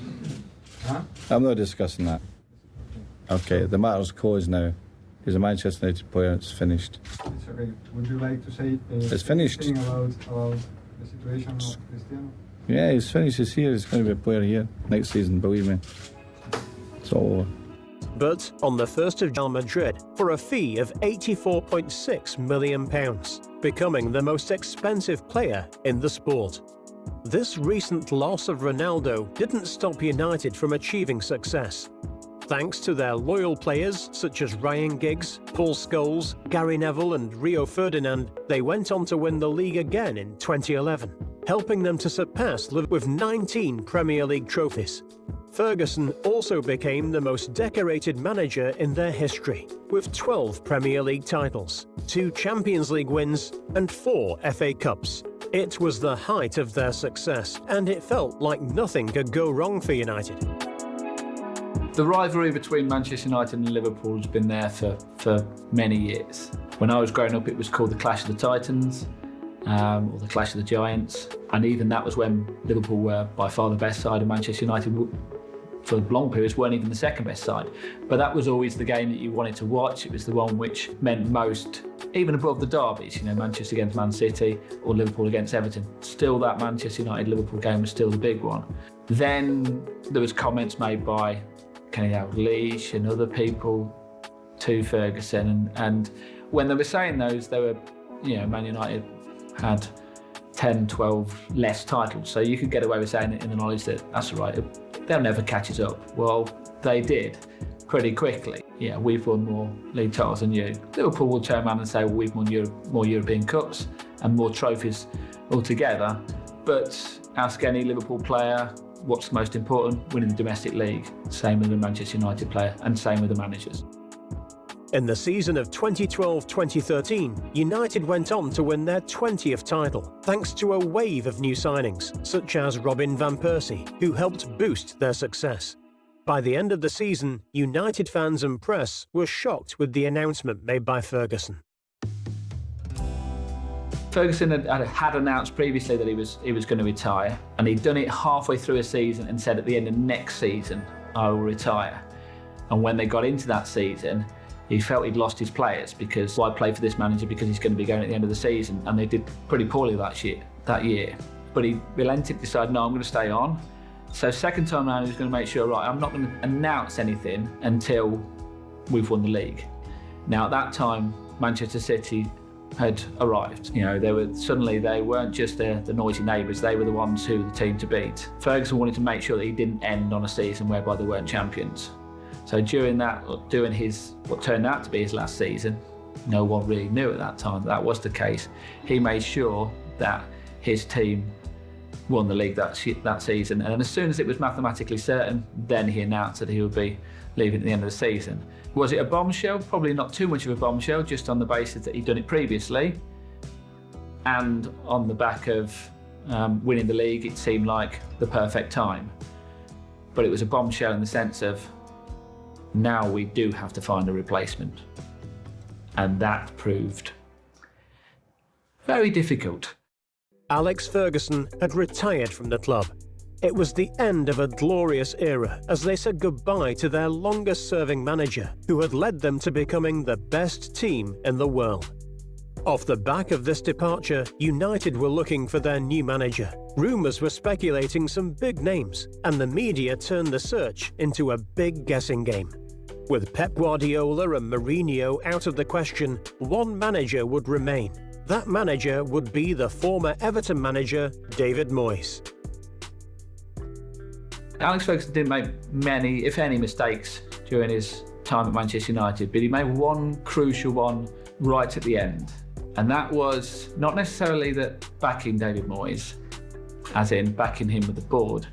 Huh? I'm not discussing that. Okay, the matter's closed now. He's a Manchester United player, it's finished. It's okay. Would you like to say it's finished. About the situation of Cristiano? Yeah, he's finished. He's here. He's going to be a player here next season, believe me. It's all over. But on the 1st of Real Madrid for a fee of £84.6 million, becoming the most expensive player in the sport. This recent loss of Ronaldo didn't stop United from achieving success. Thanks to their loyal players such as Ryan Giggs, Paul Scholes, Gary Neville and Rio Ferdinand, they went on to win the league again in 2011, helping them to surpass Liverpool with 19 Premier League trophies. Ferguson also became the most decorated manager in their history, with 12 Premier League titles, 2 Champions League wins and 4 FA Cups. It was the height of their success, and it felt like nothing could go wrong for United. The rivalry between Manchester United and Liverpool has been there for many years. When I was growing up, it was called the Clash of the Titans, or the Clash of the Giants, and even that was when Liverpool were by far the best side, and Manchester United, for long periods, weren't even the second best side. But that was always the game that you wanted to watch. It was the one which meant most, even above the derbies, you know, Manchester against Man City or Liverpool against Everton. Still, that Manchester United-Liverpool game was still the big one. Then there was comments made by Kenny Dalglish and other people to Ferguson, and when they were saying those, they were, you know, Man United had 10, 12 less titles, so you could get away with saying it in the knowledge that that's all right, they'll never catch us up. Well, they did, pretty quickly. Yeah, we've won more league titles than you. Liverpool will turn around and say, well, we've won more European Cups and more trophies altogether. But ask any Liverpool player, what's most important? Winning the domestic league. Same with the Manchester United player and same with the managers. In the season of 2012-2013, United went on to win their 20th title, thanks to a wave of new signings, such as Robin van Persie, who helped boost their success. By the end of the season, United fans and press were shocked with the announcement made by Ferguson. Ferguson had announced previously that he was going to retire, and he'd done it halfway through a season and said at the end of next season, I will retire. And when they got into that season, he felt he'd lost his players because why play for this manager because he's going to be going at the end of the season, and they did pretty poorly that year. But he relented, decided, no, I'm going to stay on. So second time around, he was going to make sure, right, I'm not going to announce anything until we've won the league. Now at that time, Manchester City had arrived. You know, they weren't just the noisy neighbours, they were the ones who were the team to beat. Ferguson wanted to make sure that he didn't end on a season whereby they weren't champions. So during what turned out to be his last season, no one really knew at that time that was the case. He made sure that his team won the league that season, and as soon as it was mathematically certain, then he announced that he would be leaving at the end of the season. Was it a bombshell? Probably not too much of a bombshell, just on the basis that he'd done it previously, and on the back of winning the league, it seemed like the perfect time. But it was a bombshell in the sense of, now we do have to find a replacement. And that proved very difficult. Alex Ferguson had retired from the club. It was the end of a glorious era as they said goodbye to their longest-serving manager, who had led them to becoming the best team in the world. Off the back of this departure, United were looking for their new manager. Rumours were speculating some big names, and the media turned the search into a big guessing game. With Pep Guardiola and Mourinho out of the question, one manager would remain. That manager would be the former Everton manager, David Moyes. Alex Ferguson didn't make many, if any, mistakes during his time at Manchester United, but he made one crucial one right at the end. And that was not necessarily that backing David Moyes, as in backing him with the board,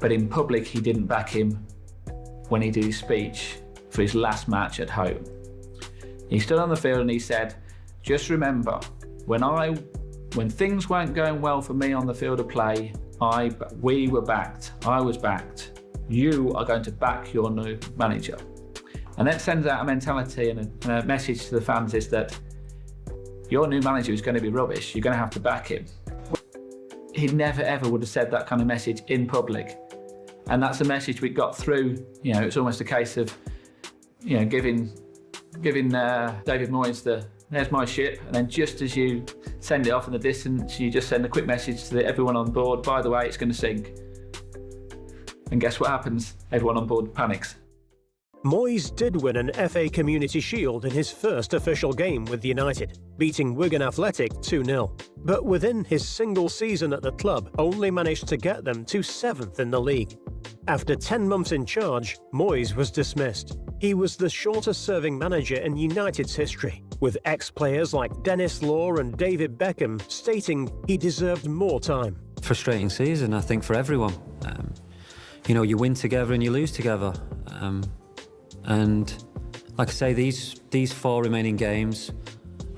but in public he didn't back him when he did his speech for his last match at home. He stood on the field and he said, just remember, when things weren't going well for me on the field of play, we were backed, I was backed. You are going to back your new manager. And that sends out a mentality and a message to the fans is that your new manager is going to be rubbish, you're going to have to back him. He never ever would have said that kind of message in public. And that's a message we got through. You know, it's almost a case of, you know, giving David Moyes there's my ship, and then just as you send it off in the distance, you just send a quick message to everyone on board, by the way, it's going to sink. And guess what happens? Everyone on board panics. Moyes did win an FA Community Shield in his first official game with United, beating Wigan Athletic 2-0. But within his single season at the club, only managed to get them to 7th in the league. After 10 months in charge, Moyes was dismissed. He was the shortest-serving manager in United's history, with ex-players like Dennis Law and David Beckham stating he deserved more time. Frustrating season, I think, for everyone. You know, you win together and you lose together. And like I say, these 4 remaining games,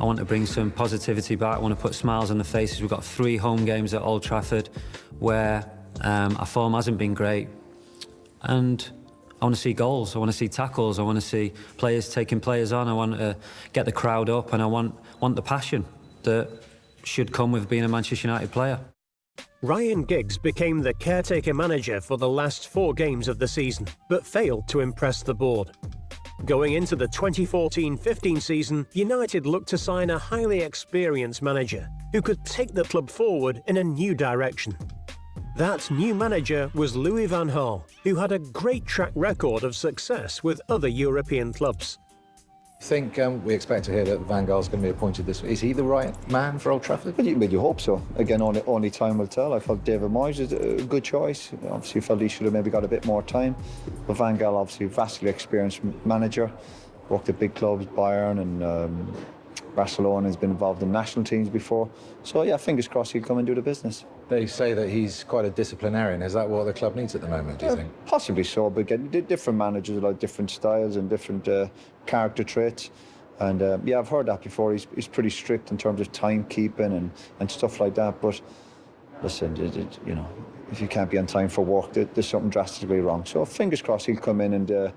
I want to bring some positivity back. I want to put smiles on the faces. We've got 3 home games at Old Trafford where our form hasn't been great. And I want to see goals, I want to see tackles, I want to see players taking players on, I want to get the crowd up, and I want the passion that should come with being a Manchester United player. Ryan Giggs became the caretaker manager for the last 4 games of the season, but failed to impress the board. Going into the 2014-15 season, United looked to sign a highly experienced manager who could take the club forward in a new direction. That new manager was Louis van Gaal, who had a great track record of success with other European clubs. I think we expect to hear that Van Gaal's going to be appointed this week. Is he the right man for Old Trafford? But you hope so. Again, only time will tell. I felt David Moyes is a good choice. Obviously, felt he should have maybe got a bit more time. But Van Gaal, obviously, vastly experienced manager. Worked at big clubs, Bayern and Barcelona, has been involved in national teams before. So, yeah, fingers crossed he'll come and do the business. They say that he's quite a disciplinarian. Is that what the club needs at the moment, do you think? Possibly so, but again, different managers like different styles and different character traits. And, yeah, I've heard that before. He's pretty strict in terms of timekeeping and stuff like that. But, listen, you know, if you can't be on time for work, there's something drastically wrong. So, fingers crossed he'll come in and,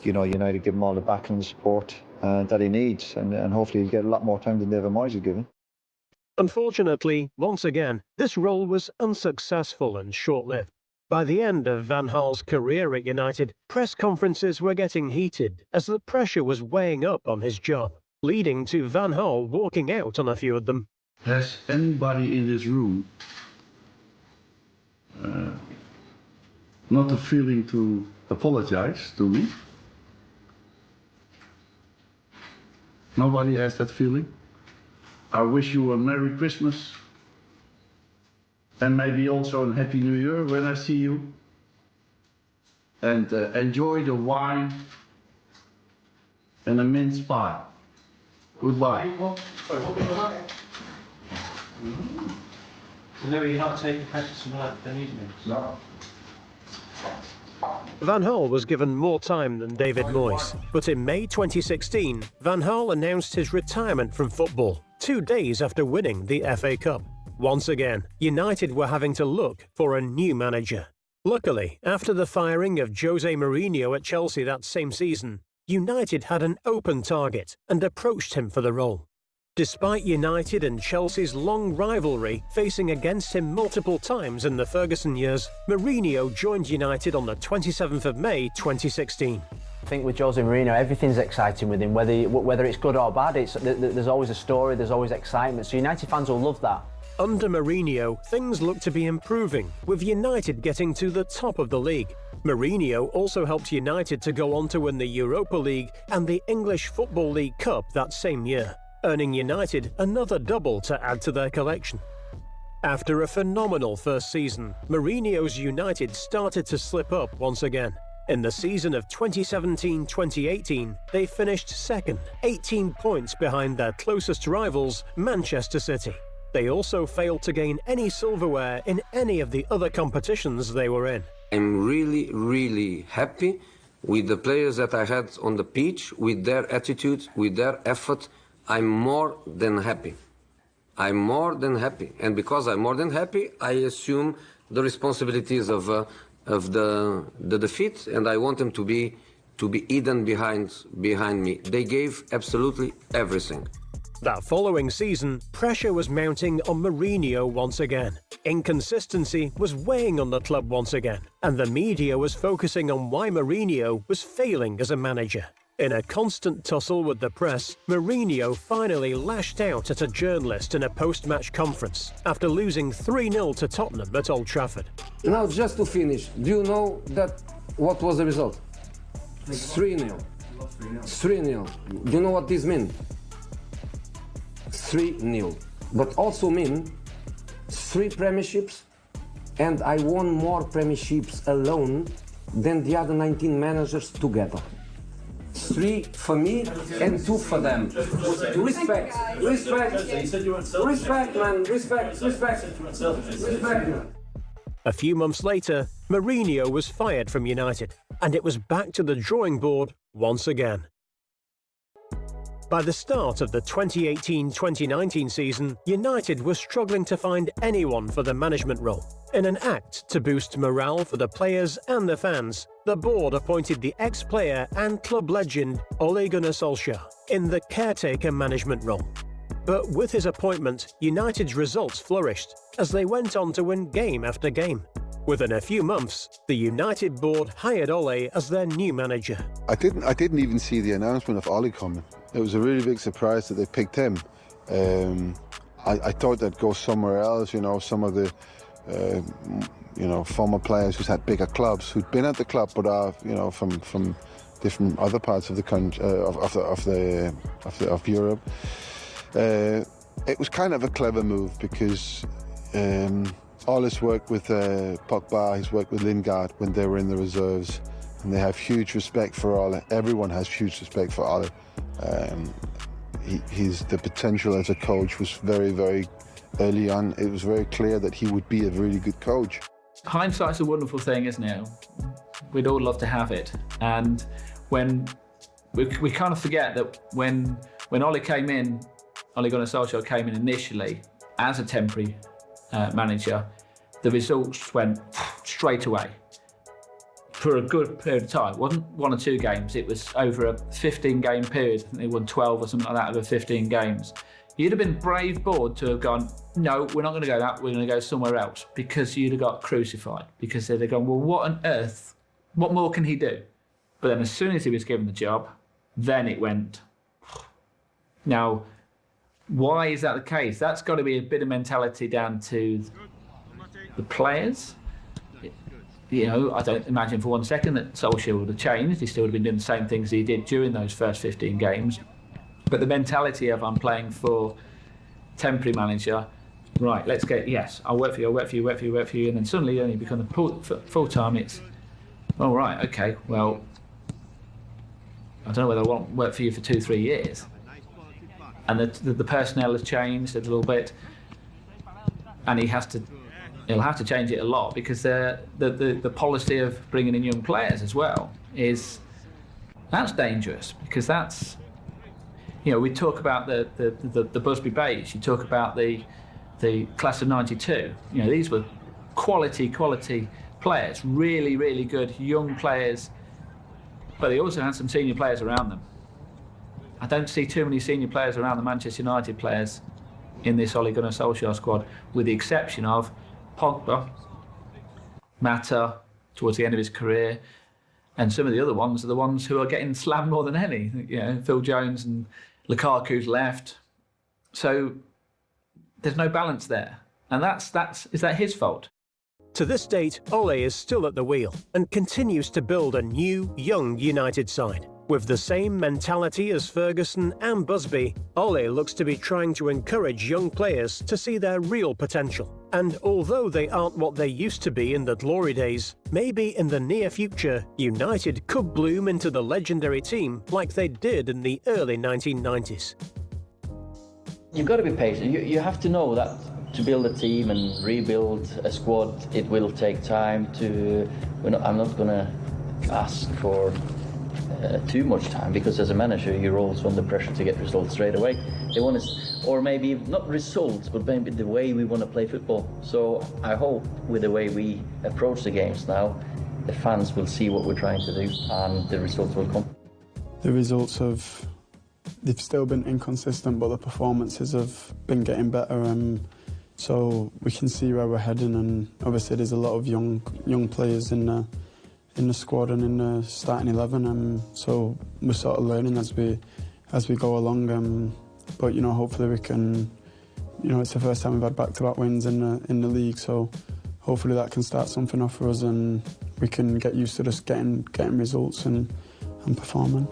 you know, United give him all the backing and support that he needs. And hopefully he'll get a lot more time than David Moyes is given. Unfortunately, once again, this role was unsuccessful and short-lived. By the end of Van Gaal's career at United, press conferences were getting heated as the pressure was weighing up on his job, leading to Van Gaal walking out on a few of them. Has anybody in this room not a feeling to apologize to me? Nobody has that feeling? I wish you a Merry Christmas and maybe also a Happy New Year when I see you. And enjoy the wine and a mince pie. Goodbye. No, you're not taking practice from that, then, isn't it? No. Van Gaal was given more time than David Moyes, but in May 2016, Van Gaal announced his retirement from football, 2 days after winning the FA Cup. Once again, United were having to look for a new manager. Luckily, after the firing of Jose Mourinho at Chelsea that same season, United had an open target and approached him for the role. Despite United and Chelsea's long rivalry facing against him multiple times in the Ferguson years, Mourinho joined United on the 27th of May 2016. I think with Jose Mourinho, everything's exciting with him, whether it's good or bad. There's always a story, there's always excitement, so United fans will love that. Under Mourinho, things looked to be improving, with United getting to the top of the league. Mourinho also helped United to go on to win the Europa League and the English Football League Cup that same year, earning United another double to add to their collection. After a phenomenal first season, Mourinho's United started to slip up once again. In the season of 2017-2018, they finished second, 18 points behind their closest rivals, Manchester City. They also failed to gain any silverware in any of the other competitions they were in. I'm really, really happy with the players that I had on the pitch, with their attitude, with their effort. I'm more than happy. I'm more than happy. And because I'm more than happy, I assume the responsibilities of the defeat, and I want them to be hidden behind me. They gave absolutely everything. That following season, pressure was mounting on Mourinho once again. Inconsistency was weighing on the club once again, and the media was focusing on why Mourinho was failing as a manager. In a constant tussle with the press, Mourinho finally lashed out at a journalist in a post-match conference after losing 3-0 to Tottenham at Old Trafford. Now, just to finish, do you know what was the result? 3-0. 3-0. Do you know what this means? 3-0. But also mean 3 premierships, and I won more premierships alone than the other 19 managers together. 3 for me and 2 for them. Respect, man, respect. A few months later, Mourinho was fired from United, and it was back to the drawing board once again. By the start of the 2018-2019 season, United was struggling to find anyone for the management role. In an act to boost morale for the players and the fans, the board appointed the ex-player and club legend Ole Gunnar Solskjaer in the caretaker management role. But with his appointment, United's results flourished as they went on to win game after game. Within a few months, the United board hired Ole as their new manager. I didn't even see the announcement of Ole coming. It was a really big surprise that they picked him. I thought they'd go somewhere else, you know, some of the former players who's had bigger clubs, who'd been at the club but are, you know, from different other parts of the country, of Europe. It was kind of a clever move because Ole's worked with Pogba, he's worked with Lingard when they were in the reserves, and they have huge respect for Ole. Everyone has huge respect for Ole. The potential as a coach was very, very early on. It was very clear that he would be a really good coach. Hindsight's a wonderful thing, isn't it? We'd all love to have it. And when we kind of forget that when Ole came in, Ole Gunnar Solskjaer came in initially as a temporary manager, the results went straight away for a good period of time. It wasn't 1 or 2 games, it was over a 15-game period. I think they won 12 or something like that over 15 games. You'd have been brave board to have gone, no, we're not going to go that, we're going to go somewhere else, because you'd have got crucified. Because they'd have gone, well, what on earth, what more can he do? But then as soon as he was given the job, then it went. Now, why is that the case? That's got to be a bit of mentality down to the players. You know, I don't imagine for 1 second that Solskjaer would have changed. He still would have been doing the same things he did during those first 15 games. But the mentality of I'm playing for temporary manager, right, let's get, yes, I'll work for you, I'll work for you, work for you, work for you, and then suddenly when you become the full-time, it's, all right, okay, well, I don't know whether I want to work for you for 2-3 years. And the personnel has changed a little bit, and he'll have to change it a lot, because the policy of bringing in young players as well that's dangerous, because that's, you know, we talk about the Busby Bays, you talk about the class of '92. You know, these were quality players, really, really good young players, but they also had some senior players around them. I don't see too many senior players around the Manchester United players in this Ole Gunnar Solskjaer squad, with the exception of Pogba, Mata towards the end of his career, and some of the other ones are the ones who are getting slammed more than any. You know, Phil Jones and Lukaku's left. So there's no balance there. And is that his fault? To this date, Ole is still at the wheel and continues to build a new, young United side. With the same mentality as Ferguson and Busby, Ole looks to be trying to encourage young players to see their real potential. And although they aren't what they used to be in the glory days, maybe in the near future, United could bloom into the legendary team like they did in the early 1990s. You've got to be patient. You have to know that to build a team and rebuild a squad, it will take time I'm not going to ask for too much time, because as a manager you're also under pressure to get results straight away. They want us, or maybe not results, but maybe the way we want to play football. So I hope with the way we approach the games now, the fans will see what we're trying to do and the results will come. The results they've still been inconsistent, but the performances have been getting better, so we can see where we're heading. And obviously there's a lot of young players in the squad and in the starting 11, so we're sort of learning as we go along. But you know, hopefully we can. You know, it's the first time we've had back-to-back wins in the league, so hopefully that can start something off for us, and we can get used to just getting results and performing.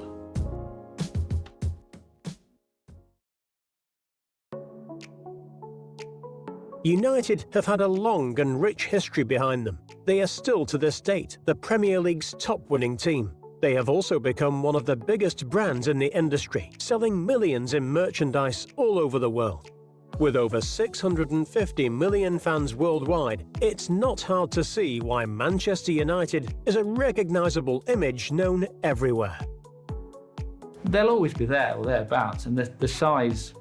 United have had a long and rich history behind them. They are still to this date the Premier League's top-winning team. They have also become one of the biggest brands in the industry, selling millions in merchandise all over the world. With over 650 million fans worldwide, it's not hard to see why Manchester United is a recognisable image known everywhere. They'll always be there or thereabouts, and the size,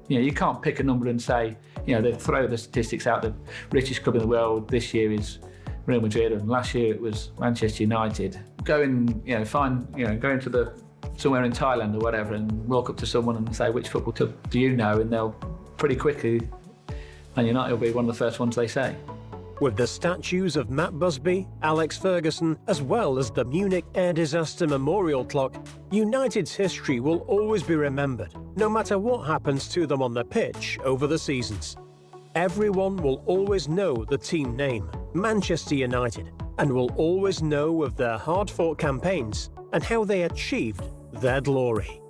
you know, you can't pick a number and say, you know, they throw the statistics out. The richest club in the world this year is Real Madrid, and last year it was Manchester United. Go and, you know, go into somewhere in Thailand or whatever and walk up to someone and say, which football club do you know? And they'll pretty quickly, Man United will be one of the first ones they say. With the statues of Matt Busby, Alex Ferguson, as well as the Munich air disaster memorial clock, United's history will always be remembered, no matter what happens to them on the pitch over the seasons. Everyone will always know the team name, Manchester United, and will always know of their hard-fought campaigns and how they achieved their glory.